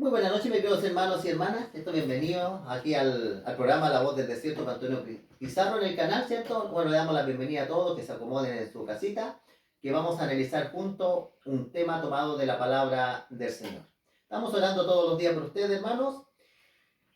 Muy buenas noches, mis queridos hermanos y hermanas. Bienvenidos aquí al programa La Voz del Desierto con Antonio Pizarro en el canal, ¿cierto? Bueno, le damos la bienvenida a todos, que se acomoden en su casita, que vamos a analizar juntos un tema tomado de la palabra del Señor. Estamos orando todos los días por ustedes, hermanos.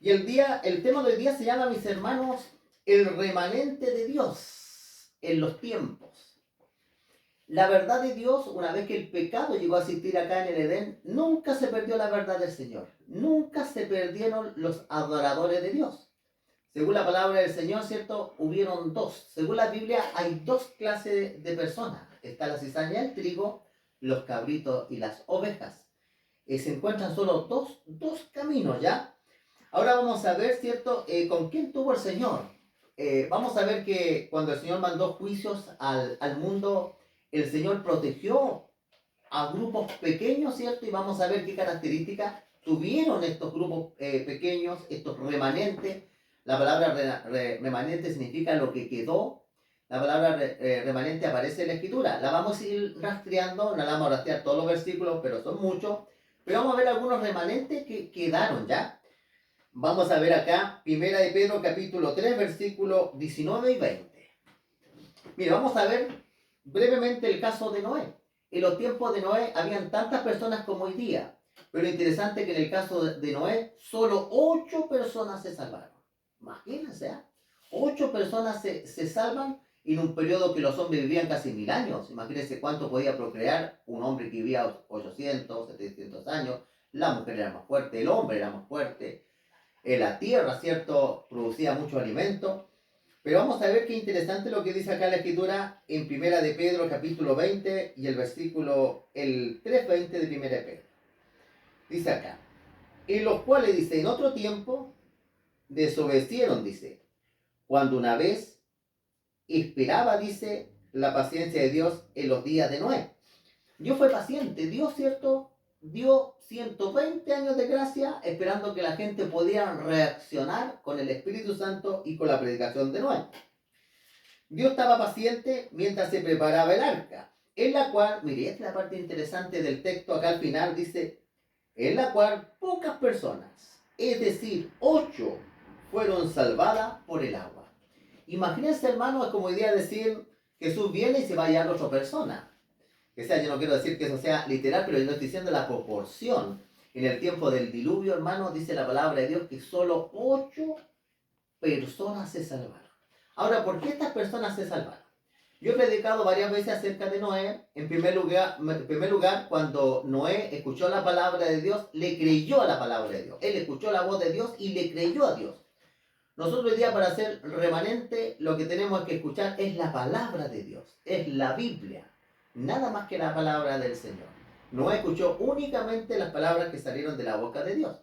Y el tema de hoy día se llama, mis hermanos, el remanente de Dios en los tiempos. La verdad de Dios, una vez que el pecado llegó a existir acá en el Edén, nunca se perdió la verdad del Señor. Nunca se perdieron los adoradores de Dios. Según la palabra del Señor, ¿cierto? Hubieron dos. Según la Biblia, hay dos clases de personas. Está la cizaña del trigo, los cabritos y las ovejas. Se encuentran solo dos caminos, ¿ya? Ahora vamos a ver, ¿cierto? ¿Con quién tuvo el Señor? Vamos a ver que cuando el Señor mandó juicios al mundo, el Señor protegió a grupos pequeños, ¿cierto? Y vamos a ver qué características tuvieron estos grupos pequeños, estos remanentes. La palabra remanente significa lo que quedó. La palabra remanente aparece en la Escritura. La vamos a ir rastreando, no la vamos a rastrear todos los versículos, pero son muchos. Pero vamos a ver algunos remanentes que quedaron, ¿ya? Vamos a ver acá, Primera de Pedro, capítulo 3, versículos 19 y 20. Mira, vamos a ver brevemente el caso de Noé. En los tiempos de Noé habían tantas personas como hoy día, pero interesante que en el caso de Noé solo 8 personas se salvaron. Imagínense, ¿eh? 8 personas se salvan en un periodo que los hombres vivían casi 1000 años. Imagínense cuánto podía procrear un hombre que vivía 800, 700 años. La mujer era más fuerte, el hombre era más fuerte. La tierra, ¿cierto?, producía mucho alimento. Pero vamos a ver qué interesante lo que dice acá la Escritura en Primera de Pedro, capítulo 20, y el 3:20 de Primera de Pedro. Dice acá, en los cuales, dice, en otro tiempo desobedecieron, dice, cuando una vez esperaba, dice, la paciencia de Dios en los días de Noé. Dios fue paciente, Dios, ¿cierto?, dio 120 años de gracia esperando que la gente pudiera reaccionar con el Espíritu Santo y con la predicación de Noé. Dios estaba paciente mientras se preparaba el arca, en la cual, mire, esta es la parte interesante del texto acá al final, dice, en la cual pocas personas, es decir, 8, fueron salvadas por el agua. Imagínense, hermano, es como idea decir, Jesús viene y se va a llevar a otra persona. O sea, yo no quiero decir que eso sea literal, pero yo estoy diciendo la proporción. En el tiempo del diluvio, hermano, dice la palabra de Dios que solo 8 personas se salvaron. Ahora, ¿por qué estas personas se salvaron? Yo he predicado varias veces acerca de Noé. En primer lugar, cuando Noé escuchó la palabra de Dios, le creyó a la palabra de Dios. Él escuchó la voz de Dios y le creyó a Dios. Nosotros hoy día, para ser remanente, lo que tenemos que escuchar es la palabra de Dios, es la Biblia. Nada más que la palabra del Señor. Noé escuchó únicamente las palabras que salieron de la boca de Dios.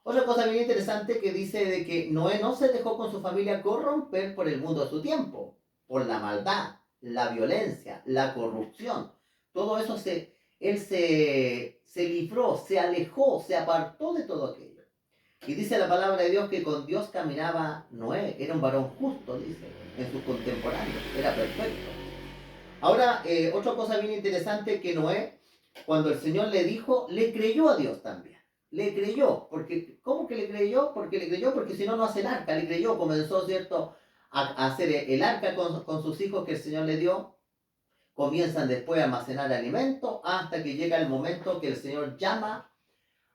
Otra cosa bien interesante que dice de que Noé no se dejó con su familia corromper por el mundo de su tiempo, por la maldad, la violencia, la corrupción. Todo eso él se libró, se alejó, se apartó de todo aquello. Y dice la palabra de Dios que con Dios caminaba Noé, era un varón justo, dice, en sus contemporáneos, era perfecto. Ahora, otra cosa bien interesante que Noé, cuando el Señor le dijo, le creyó a Dios también. Le creyó, porque, ¿cómo que le creyó? Porque le creyó, porque si no, no hace el arca. Le creyó, comenzó, ¿cierto?, a hacer el arca con sus hijos que el Señor le dio. Comienzan después a almacenar alimento hasta que llega el momento que el Señor llama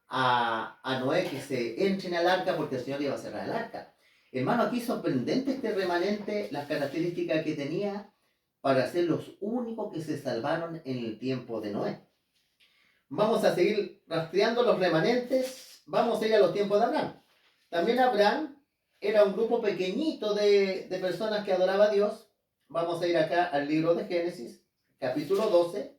a Noé que se entren al arca porque el Señor iba a cerrar el arca. Hermano, aquí sorprendente este remanente, las características que tenía para ser los únicos que se salvaron en el tiempo de Noé. Vamos a seguir rastreando los remanentes. Vamos a ir a los tiempos de Abraham. También Abraham era un grupo pequeñito de personas que adoraba a Dios. Vamos a ir acá al libro de Génesis, capítulo 12.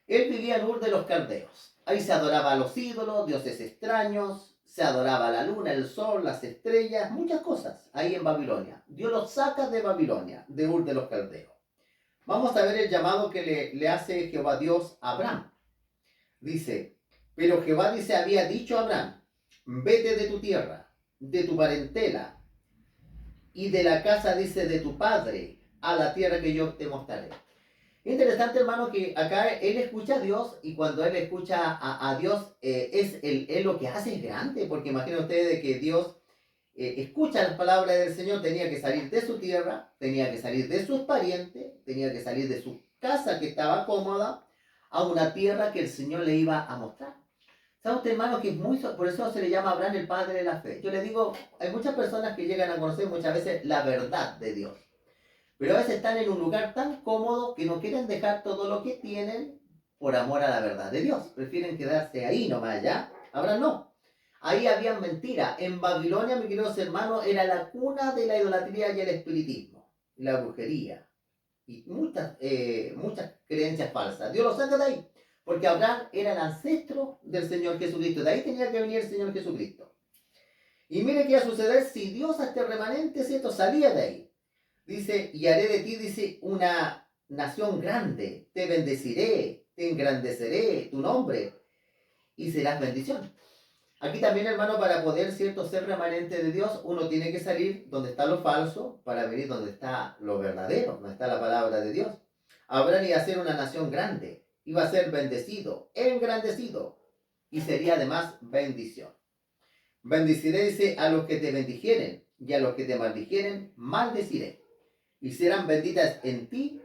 Él vivía en Ur de los Caldeos. Ahí se adoraba a los ídolos, dioses extraños, se adoraba a la luna, el sol, las estrellas, muchas cosas, ahí en Babilonia. Dios los saca de Babilonia, de Ur de los Caldeos. Vamos a ver el llamado que le hace Jehová Dios a Abraham. Dice, pero Jehová había dicho a Abraham, vete de tu tierra, de tu parentela, y de la casa, dice, de tu padre, a la tierra que yo te mostraré. Interesante, hermano, que acá él escucha a Dios y cuando él escucha a Dios, él lo que hace es grande, porque imaginen ustedes que Dios escucha las palabras del Señor, tenía que salir de su tierra, tenía que salir de sus parientes, tenía que salir de su casa que estaba cómoda a una tierra que el Señor le iba a mostrar. ¿Sabe usted, hermano, que es muy, por eso se le llama Abraham el padre de la fe? Yo le digo, hay muchas personas que llegan a conocer muchas veces la verdad de Dios, pero a veces están en un lugar tan cómodo que no quieren dejar todo lo que tienen por amor a la verdad de Dios. Prefieren quedarse ahí nomás, ¿ya? Abraham no. Ahí había mentira. En Babilonia, mis queridos hermanos, era la cuna de la idolatría y el espiritismo, la brujería y muchas creencias falsas. Dios lo saca de ahí, porque Abraham era el ancestro del Señor Jesucristo. De ahí tenía que venir el Señor Jesucristo. Y mire qué iba a suceder si Dios a este remanente, ¿cierto?, salía de ahí. Dice, y haré de ti, dice, una nación grande, te bendeciré, te engrandeceré tu nombre y serás bendición. Aquí también, hermano, para poder, cierto, ser remanente de Dios, uno tiene que salir donde está lo falso para venir donde está lo verdadero, donde está la palabra de Dios. Abraham iba a ser una nación grande, iba a ser bendecido, engrandecido y sería además bendición. Bendiciré, dice, a los que te bendijeren y a los que te maldijeren, maldeciré. Y serán benditas en ti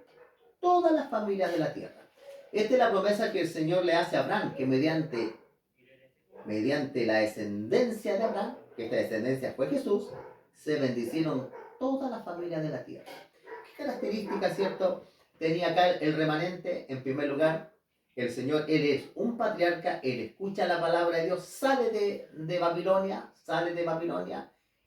todas las familias de la tierra. Esta es la promesa que el Señor le hace a Abraham, que mediante la descendencia de Abraham, que esta descendencia fue Jesús, se bendicieron todas las familias de la tierra. ¿Qué características, cierto, tenía acá el remanente? En primer lugar, el Señor, Él es un patriarca, Él escucha la palabra de Dios, sale de Babilonia,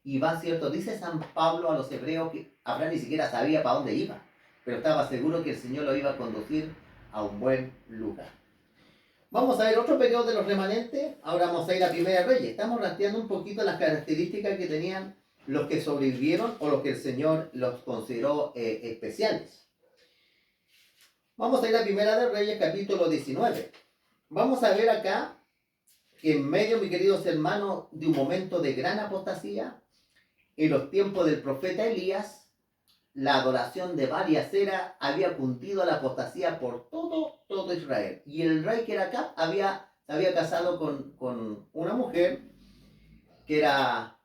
y va, cierto, dice San Pablo a los hebreos que Abraham ni siquiera sabía para dónde iba, pero estaba seguro que el Señor lo iba a conducir a un buen lugar. Vamos a ver otro periodo de los remanentes. Ahora vamos a ir a Primera Reyes. Estamos rastreando un poquito las características que tenían los que sobrevivieron o los que el Señor los consideró especiales. Vamos a ir a Primera de Reyes, capítulo 19. Vamos a ver acá que en medio, mis queridos hermanos, de un momento de gran apostasía, en los tiempos del profeta Elías, la adoración de Baal y Acera había cundido a la apostasía por todo Israel. Y el rey que era Acab se había casado con una mujer que era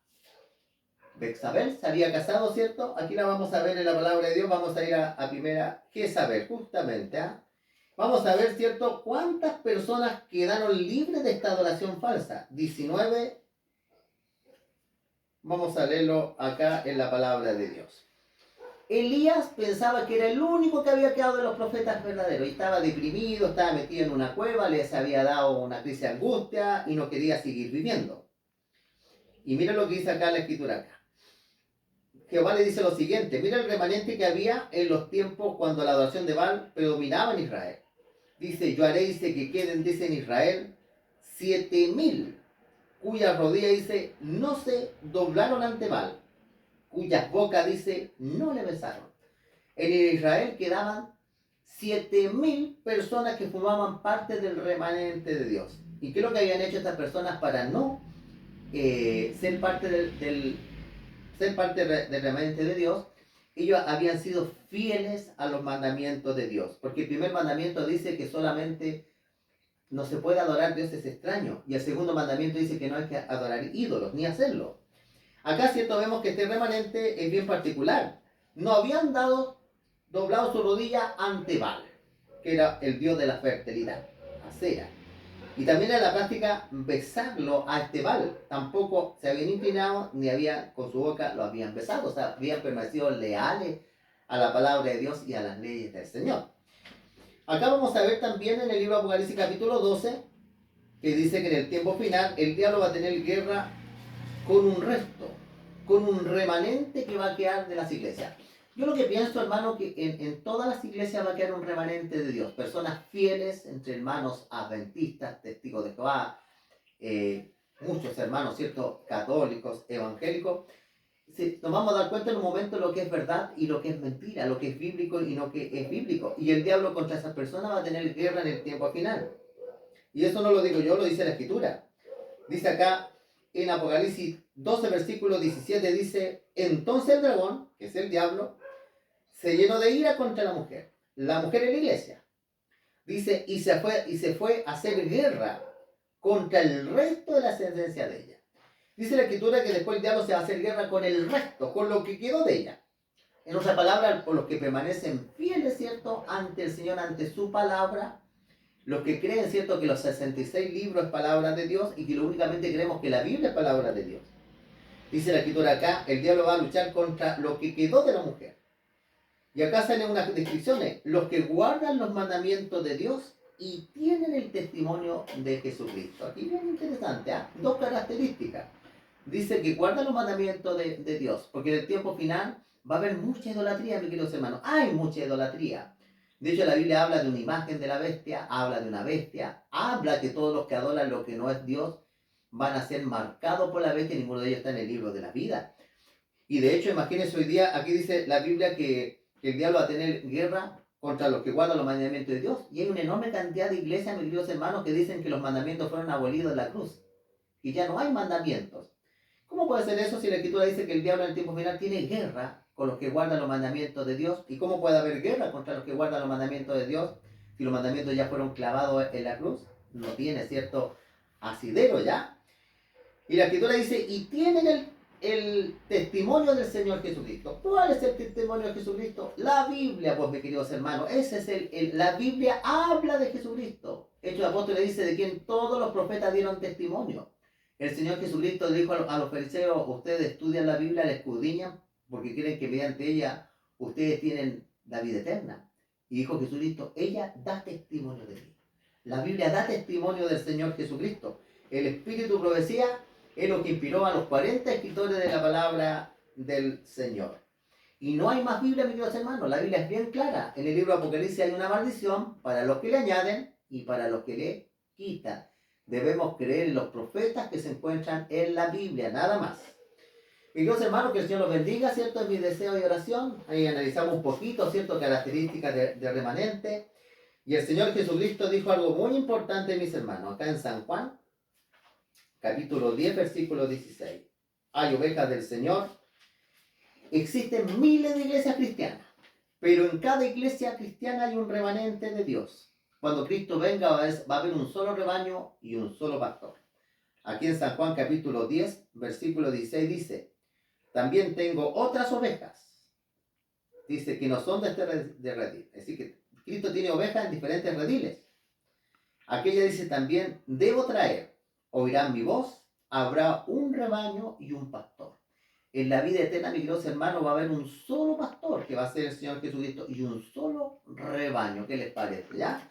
Bexabel, se había casado, ¿cierto? Aquí la vamos a ver en la palabra de Dios, vamos a ir a primera Jezabel, justamente. Vamos a ver, ¿cierto?, cuántas personas quedaron libres de esta adoración falsa. 19, vamos a leerlo acá en la palabra de Dios. Elías pensaba que era el único que había quedado de los profetas verdaderos y estaba deprimido, estaba metido en una cueva, les había dado una crisis de angustia y no quería seguir viviendo. Y mira lo que dice acá la escritura acá. Jehová le dice lo siguiente, mira el remanente que había en los tiempos cuando la adoración de Baal predominaba en Israel. Dice, yo haré, dice, que queden, dice, en Israel 7,000, cuyas rodillas, dice, no se doblaron ante Baal, cuyas bocas, dice, no le besaron. En Israel quedaban 7,000 personas que formaban parte del remanente de Dios. ¿Y qué es lo que habían hecho estas personas para no ser parte del remanente de Dios? Ellos habían sido fieles a los mandamientos de Dios. Porque el primer mandamiento dice que solamente no se puede adorar dioses extraños. Y el segundo mandamiento dice que no hay que adorar ídolos, ni hacerlo. Acá, cierto, vemos que este remanente es bien particular. No habían doblado su rodilla ante Baal, que era el dios de la fertilidad, Acera. Y también en la práctica besarlo a este Baal. Tampoco se habían inclinado ni con su boca lo habían besado. O sea, habían permanecido leales a la palabra de Dios y a las leyes del Señor. Acá vamos a ver también en el libro de Apocalipsis capítulo 12, que dice que en el tiempo final el diablo va a tener guerra con un resto, con un remanente que va a quedar de las iglesias. Yo lo que pienso, hermano, que en todas las iglesias va a quedar un remanente de Dios. Personas fieles, entre hermanos adventistas, testigos de Jehová, muchos hermanos, ¿cierto?, católicos, evangélicos. Nos vamos a dar cuenta en un momento de lo que es verdad y lo que es mentira, lo que es bíblico y lo que es bíblico. Y el diablo contra esas personas va a tener guerra en el tiempo final. Y eso no lo digo yo, lo dice la Escritura. Dice acá en Apocalipsis 12, versículo 17, dice, entonces el dragón, que es el diablo, se llenó de ira contra la mujer la mujer en la iglesia. Dice, y se fue a hacer guerra contra el resto de la ascendencia de ella. Dice la escritura que después el diablo se va a hacer guerra con el resto, con lo que quedó de ella. En otras palabras, por los que permanecen fieles, ¿cierto? Ante el Señor, ante su palabra. Los que creen, ¿cierto? Que los 66 libros es palabra de Dios y que lo únicamente creemos que la Biblia es palabra de Dios. Dice la escritura acá, el diablo va a luchar contra lo que quedó de la mujer. Y acá salen unas descripciones. Los que guardan los mandamientos de Dios y tienen el testimonio de Jesucristo. Aquí bien interesante, ¿eh? Dos características. Dice que guardan los mandamientos de Dios, porque en el tiempo final va a haber mucha idolatría, mis queridos hermanos. Hay mucha idolatría. De hecho, la Biblia habla de una imagen de la bestia, habla de una bestia, habla que todos los que adoran lo que no es Dios van a ser marcados por la bestia y ninguno de ellos está en el libro de la vida. Y de hecho, imagínense hoy día, aquí dice la Biblia que el diablo va a tener guerra contra los que guardan los mandamientos de Dios. Y hay una enorme cantidad de iglesias, mis queridos hermanos, que dicen que los mandamientos fueron abolidos en la cruz. Y ya no hay mandamientos. ¿Cómo puede ser eso si la Escritura dice que el diablo en el tiempo final tiene guerra con los que guardan los mandamientos de Dios? ¿Y cómo puede haber guerra contra los que guardan los mandamientos de Dios si los mandamientos ya fueron clavados en la cruz? No tiene cierto asidero ya. Y la Escritura dice, y tienen el testimonio del Señor Jesucristo. ¿Cuál es el testimonio de Jesucristo? La Biblia, pues mis queridos hermanos. Ese es la Biblia habla de Jesucristo. Hechos de Apóstoles dice de quien todos los profetas dieron testimonio. El Señor Jesucristo dijo a los fariseos, ustedes estudian la Biblia, la escudriñan, porque creen que mediante ella ustedes tienen la vida eterna. Y dijo Jesucristo, ella da testimonio de mí. La Biblia da testimonio del Señor Jesucristo. El Espíritu profecía es lo que inspiró a los 40 escritores de la palabra del Señor. Y no hay más Biblia, mis queridos hermanos. La Biblia es bien clara. En el libro de Apocalipsis hay una maldición para los que le añaden y para los que le quitan. Debemos creer en los profetas que se encuentran en la Biblia, nada más. Y Dios, hermanos, que el Señor los bendiga, ¿cierto? Es mi deseo y oración. Ahí analizamos un poquito, ¿cierto? Características de remanente. Y el Señor Jesucristo dijo algo muy importante, mis hermanos, acá en San Juan, capítulo 10, versículo 16. Hay ovejas del Señor. Existen miles de iglesias cristianas, pero en cada iglesia cristiana hay un remanente de Dios. Cuando Cristo venga va a haber un solo rebaño y un solo pastor. Aquí en San Juan capítulo 10, versículo 16 dice, también tengo otras ovejas. Dice que no son de este redil. Es decir, que Cristo tiene ovejas en diferentes rediles. Aquella dice también, debo traer, oirán mi voz, habrá un rebaño y un pastor. En la vida eterna, mis queridos hermanos, va a haber un solo pastor, que va a ser el Señor Jesucristo, y un solo rebaño. ¿Qué les parece? ¿Ya?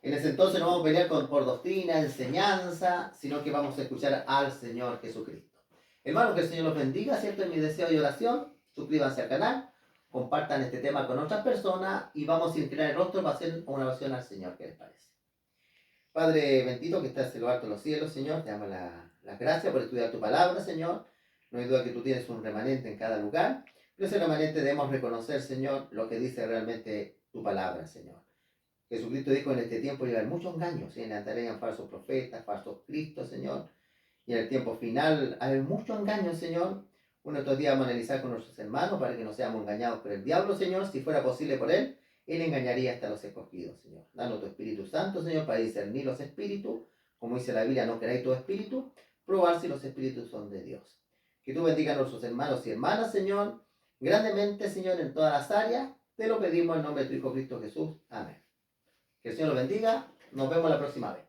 En ese entonces no vamos a pelear por doctrina, enseñanza, sino que vamos a escuchar al Señor Jesucristo. Hermanos, que el Señor los bendiga, ¿cierto? En mi deseo y oración, suscríbanse al canal, compartan este tema con otras personas y vamos a inclinar el rostro para hacer una oración al Señor. ¿Qué les parece? Padre bendito que estás en lo alto de los cielos, Señor, te damos las gracias por estudiar tu palabra, Señor. No hay duda que tú tienes un remanente en cada lugar, pero ese remanente debemos reconocer, Señor, lo que dice realmente tu palabra, Señor. Jesucristo dijo en este tiempo llegan muchos engaños, ¿sí? Levantarían falsos profetas, falsos cristos, Señor. Y en el tiempo final hay muchos engaños, Señor. Uno de estos días vamos a analizar con nuestros hermanos para que no seamos engañados por el diablo, Señor. Si fuera posible por él engañaría hasta los escogidos, Señor. Danos tu Espíritu Santo, Señor, para discernir los espíritus. Como dice la Biblia, no queráis tu espíritu, probar si los espíritus son de Dios. Que tú bendiga a nuestros hermanos y hermanas, Señor, grandemente, Señor, en todas las áreas. Te lo pedimos en nombre de tu Hijo Cristo Jesús. Amén. Que el Señor los bendiga. Nos vemos la próxima vez.